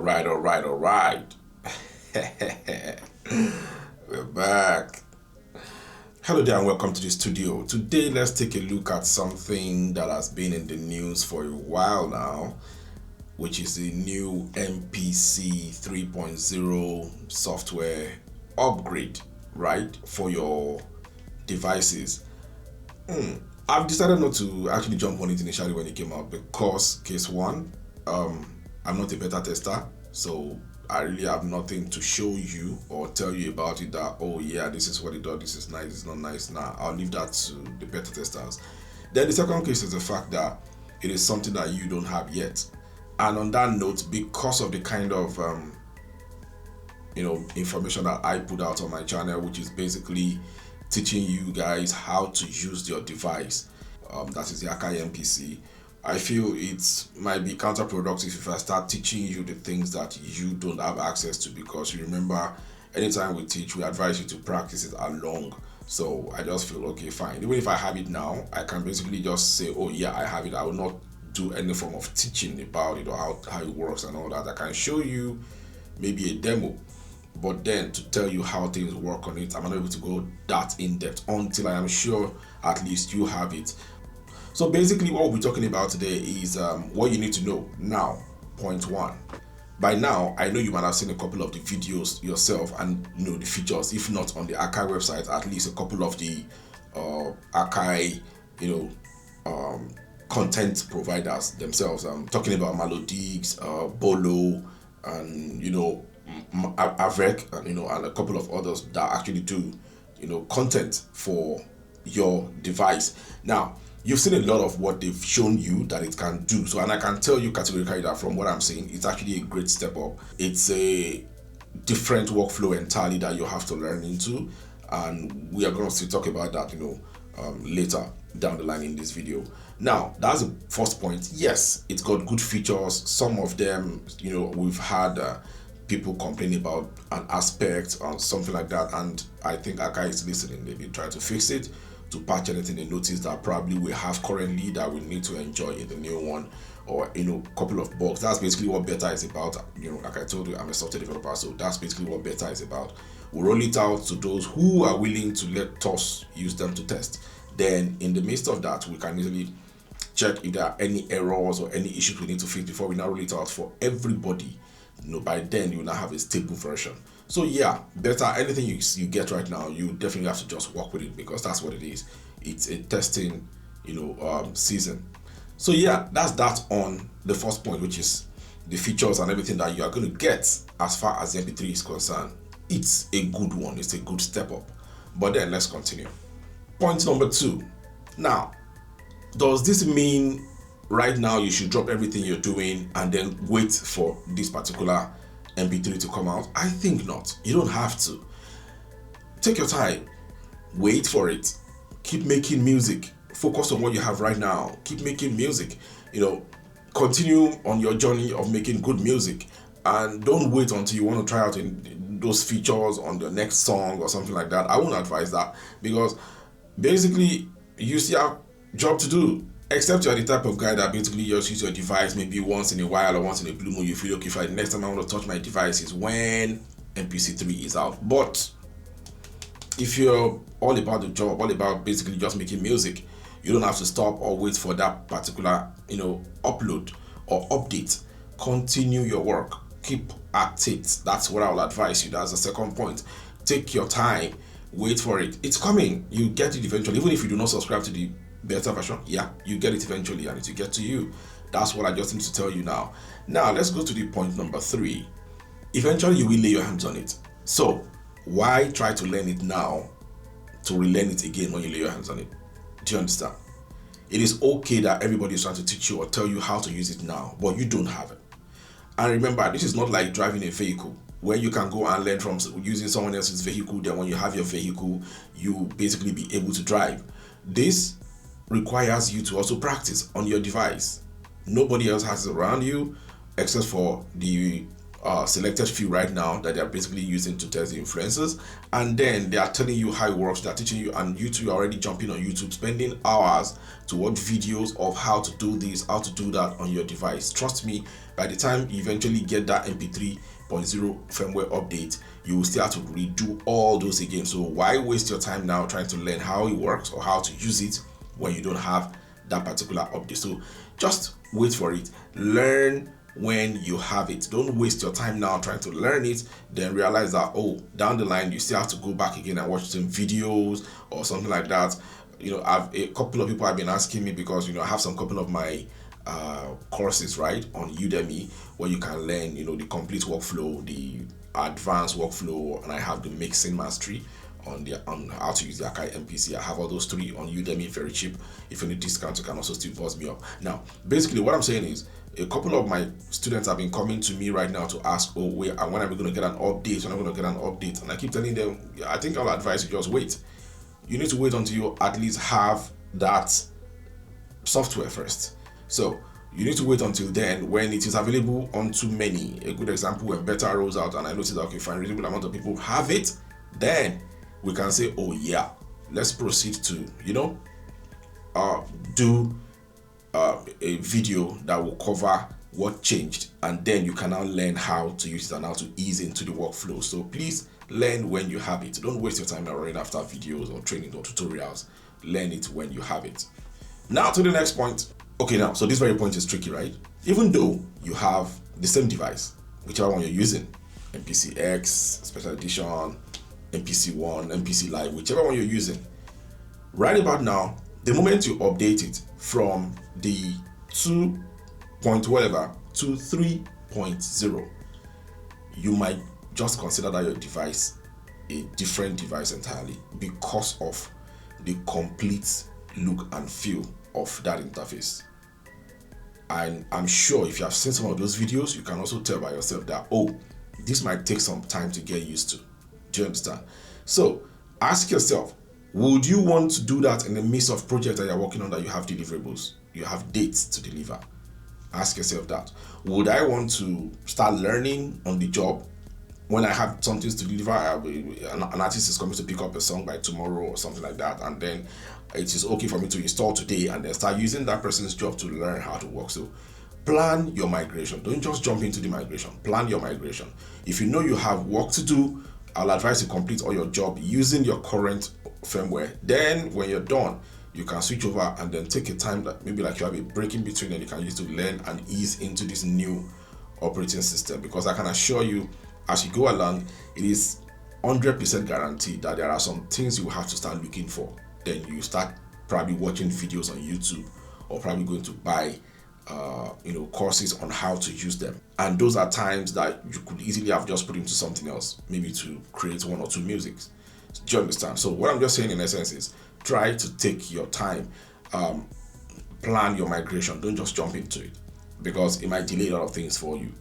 All right. We're back. Hello there and welcome to the studio. Today, let's take a look at something that has been in the news for a while now, which is the new MPC 3.0 software upgrade, right, for your devices. I've decided not to actually jump on it initially when it came out because, case one, I'm not a beta tester, so I really have nothing to show you or tell you about it that, oh yeah, this is what it does, this is nice, it's not nice. Nah, I'll leave that to the beta testers. Then the second case is the fact that it is something that you don't have yet. And on that note, because of the kind of information that I put out on my channel, which is basically teaching you guys how to use your device, that is the Akai MPC, I feel it might be counterproductive if I start teaching you the things that you don't have access to, because you remember, anytime we teach, we advise you to practice it along. So I just feel, okay, fine. Even if I have it now, I can basically just say, oh yeah, I have it. I will not do any form of teaching about it or how it works and all that. I can show you maybe a demo, but then to tell you how things work on it, I'm not able to go that in depth until I am sure at least you have it. So basically what we'll be talking about today is what you need to know. Now, point one. By now, I know you might have seen a couple of the videos yourself and the features, if not on the Akai website, at least a couple of the Akai, content providers themselves. I'm talking about Malodigs, Bolo, and Avec, and a couple of others that actually do content for your device. Now, you've seen a lot of what they've shown you that it can do. So, and I can tell you categorically that from what I'm saying, it's actually a great step up. It's a different workflow entirely that you have to learn into, and we are going to still talk about that, later down the line in this video. Now, that's the first point. Yes, it's got good features. Some of them, we've had people complain about an aspect or something like that, and I think Akai is listening. Maybe try to fix it, to patch anything they notice that probably we have currently that we need to enjoy in the new one, or couple of bugs. That's basically what beta is about. Like I told you, I'm a software developer, so that's basically what beta is about. We'll roll it out to those who are willing to let us use them to test. Then in the midst of that, we can easily check if there are any errors or any issues we need to fix before we now roll it out for everybody. By then you will now have a stable version. So yeah, better, anything you get right now, you definitely have to just work with it, because that's what it is. It's a testing season. So yeah, that's that on the first point, which is the features and everything that you are going to get as far as the MP3 is concerned. It's a good one, it's a good step up. But then let's continue. Point number two. Now, does this mean right now you should drop everything you're doing and then wait for this particular MP3 to come out? I think not. You don't have to. Take your time. Wait for it. Keep making music. Focus on what you have right now. Keep making music. Continue on your journey of making good music, and don't wait until you want to try out in those features on the next song or something like that. I won't advise that, because basically you still have job to do. Except you're the type of guy that basically just use your device maybe once in a while or once in a blue moon. You feel okay, fine, next time I want to touch my device is when MPC 3 is out. But if you're all about the job, all about basically just making music, you don't have to stop or wait for that particular upload or update. Continue your work. Keep at it. That's what I will advise you. That's the second point. Take your time. Wait for it. It's coming. You get it eventually. Even if you do not subscribe to the beta version, yeah, you get it eventually, and it will get to you. That's what I just need to tell you now. Now let's go to the point number three. Eventually you will lay your hands on it. So why try to learn it now to relearn it again when you lay your hands on it? Do you understand? It is okay that everybody is trying to teach you or tell you how to use it now, but you don't have it. And remember, this is not like driving a vehicle where you can go and learn from using someone else's vehicle. Then when you have your vehicle, you basically be able to drive. This requires you to also practice on your device. Nobody else has it around you except for the selected few right now that they are basically using to test the influencers, and then they are telling you how it works. They are teaching you, and you two are already jumping on YouTube, spending hours to watch videos of how to do this, how to do that on your device. Trust me, by the time you eventually get that MP3.0 firmware update, you will still have to redo all those again. So why waste your time now trying to learn how it works or how to use it when you don't have that particular update? So just wait for it. Learn when you have it. Don't waste your time now trying to learn it, then realize that, oh, down the line you still have to go back again and watch some videos or something like that. A couple of people have been asking me, because I have some couple of my courses right on Udemy where you can learn the complete workflow, the advanced workflow, and I have the mixing mastery on how to use the Akai MPC. I have all those three on Udemy, very cheap. If you need discount, you can also still buzz me up. Now, basically what I'm saying is, a couple of my students have been coming to me right now to ask, oh, wait, when are we going to get an update? When are we going to get an update? And I keep telling them, I think I'll advise you just wait. You need to wait until you at least have that software first. So you need to wait until then, when it is available on too many. A good example, when beta rolls out and I notice that, okay, fine, reasonable amount of people have it, then we can say, oh yeah, let's proceed to do a video that will cover what changed, and then you can now learn how to use it and how to ease into the workflow. So please learn when you have it. Don't waste your time now running after videos or training or tutorials. Learn it when you have it. Now to the next point. Okay, now, so this very point is tricky, right? Even though you have the same device, whichever one you're using, MPC X, Special Edition, MPC 1, MPC Live, whichever one you're using, right about now, the moment you update it from the 2 point whatever to 3.0, you might just consider that your device a different device entirely, because of the complete look and feel of that interface. And I'm sure if you have seen some of those videos, you can also tell by yourself that, oh, this might take some time to get used to. Do you understand? So ask yourself, would you want to do that in the midst of projects that you're working on, that you have deliverables, you have dates to deliver? Ask yourself that. Would I want to start learning on the job when I have something to deliver? An artist is coming to pick up a song by tomorrow or something like that, and then it is okay for me to install today and then start using that person's job to learn how to work. So plan your migration. Don't just jump into the migration. Plan your migration. If you know you have work to do, I'll advise you complete all your job using your current firmware. Then when you're done, you can switch over and then take a time that maybe like you have a break in between, and you can use to learn and ease into this new operating system. Because I can assure you, as you go along, it is 100% guaranteed that there are some things you will have to start looking for. Then you start probably watching videos on YouTube, or probably going to buy courses on how to use them. And those are times that you could easily have just put into something else, maybe to create 1 or 2 musics. Do you understand? So what I'm just saying in essence is, try to take your time, plan your migration. Don't just jump into it, because it might delay a lot of things for you.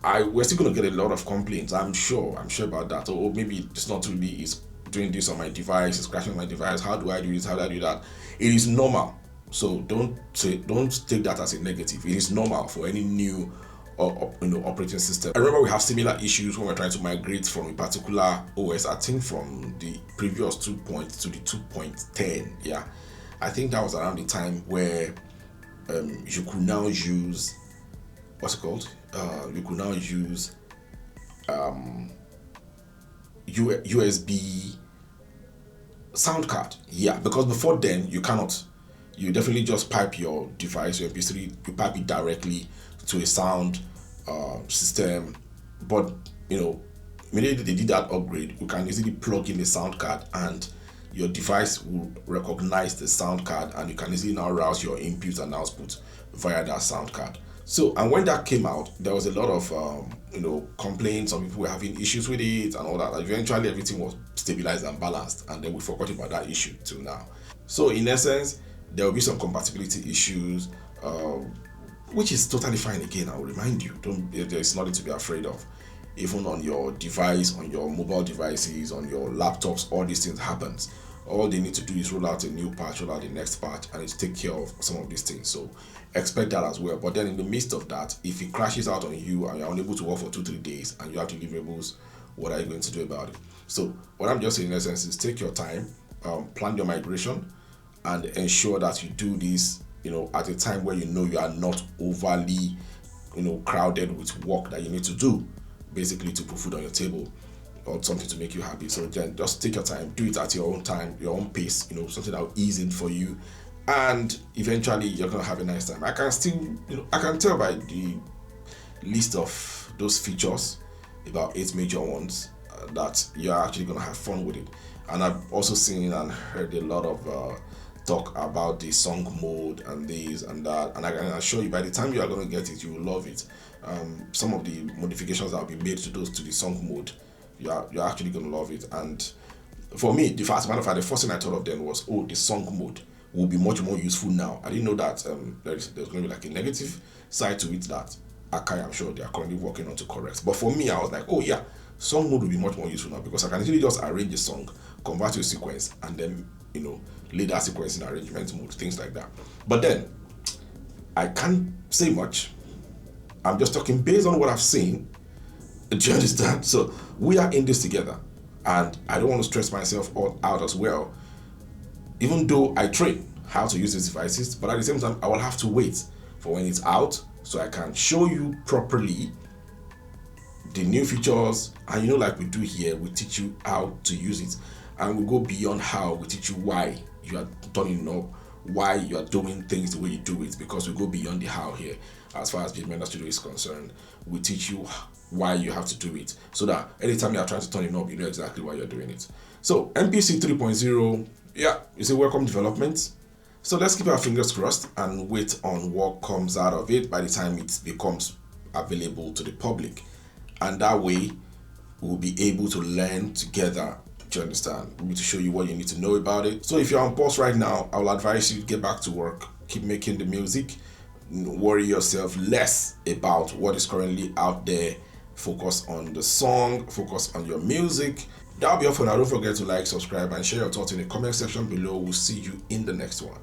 We're still going to get a lot of complaints, I'm sure about that. Or maybe it's not really is doing this on my device, it's crashing my device, how do I do this, how do I do that? It is normal. So don't take that as a negative. It is normal for any new operating system. I remember we have similar issues when we're trying to migrate from a particular OS, I think from the previous 2 point to the 2.10. Yeah, I think that was around the time where you could now use, what's it called? You could now use USB sound card. Yeah, because before then you cannot. You definitely just pipe your device, your MP3, you pipe it directly to a sound system. But immediately they did that upgrade, you can easily plug in a sound card, and your device will recognize the sound card, and you can easily now route your inputs and outputs via that sound card. So, and when that came out, there was a lot of complaints. Some people were having issues with it and all that. Eventually everything was stabilized and balanced, and then we forgot about that issue till now. So in essence, there will be some compatibility issues, which is totally fine. Again, I will remind you, there's nothing to be afraid of. Even on your device, on your mobile devices, on your laptops, all these things happens. all they need to do is roll out a new patch, roll out the next patch, and it take care of some of these things. So expect that as well. But then in the midst of that, if it crashes out on you and you're unable to work for 2-3 days and you have deliverables, what are you going to do about it? So what I'm just saying in essence is take your time, plan your migration, and ensure that you do this, at a time where you are not overly, crowded with work that you need to do, basically to put food on your table or something to make you happy. So then just take your time, do it at your own time, your own pace, something that will ease in for you, and eventually you're gonna have a nice time. I can tell by the list of those features, about 8 major ones, that you're actually gonna have fun with it. And I've also seen and heard a lot of talk about the song mode and this and that, and I can assure you by the time you are going to get it, you will love it. Some of the modifications that will be made to the song mode, you're actually going to love it. And for me, the first thing I thought of then was, the song mode will be much more useful now. I didn't know that there's going to be like a negative side to it that Akai, I'm sure they are currently working on to correct. But for me, I was like, song mode will be much more useful now, because I can easily just arrange a song, convert to a sequence, and then lay that sequence in arrangement mode, things like that. But then I can't say much. I'm just talking based on what I've seen. Do you understand? So we are in this together, and I don't want to stress myself out as well, even though I train how to use these devices. But at the same time, I will have to wait for when it's out so I can show you properly the new features. And like we do here, we teach you how to use it, and we go beyond how. We teach you why you are turning up, why you are doing things the way you do it, because we go beyond the how here. As far as Bitmender Studio is concerned, we teach you why you have to do it, so that anytime you are trying to turn it up, you know exactly why you're doing it. So MPC 3.0, it's a welcome development. So let's keep our fingers crossed and wait on what comes out of it by the time it becomes available to the public. And that way, we'll be able to learn together. Do you understand? We need to show you what you need to know about it. So if you're on pause right now, I will advise you to get back to work. Keep making the music. Worry yourself less about what is currently out there. Focus on the song. Focus on your music. That'll be all for now. Don't forget to like, subscribe, and share your thoughts in the comment section below. We'll see you in the next one.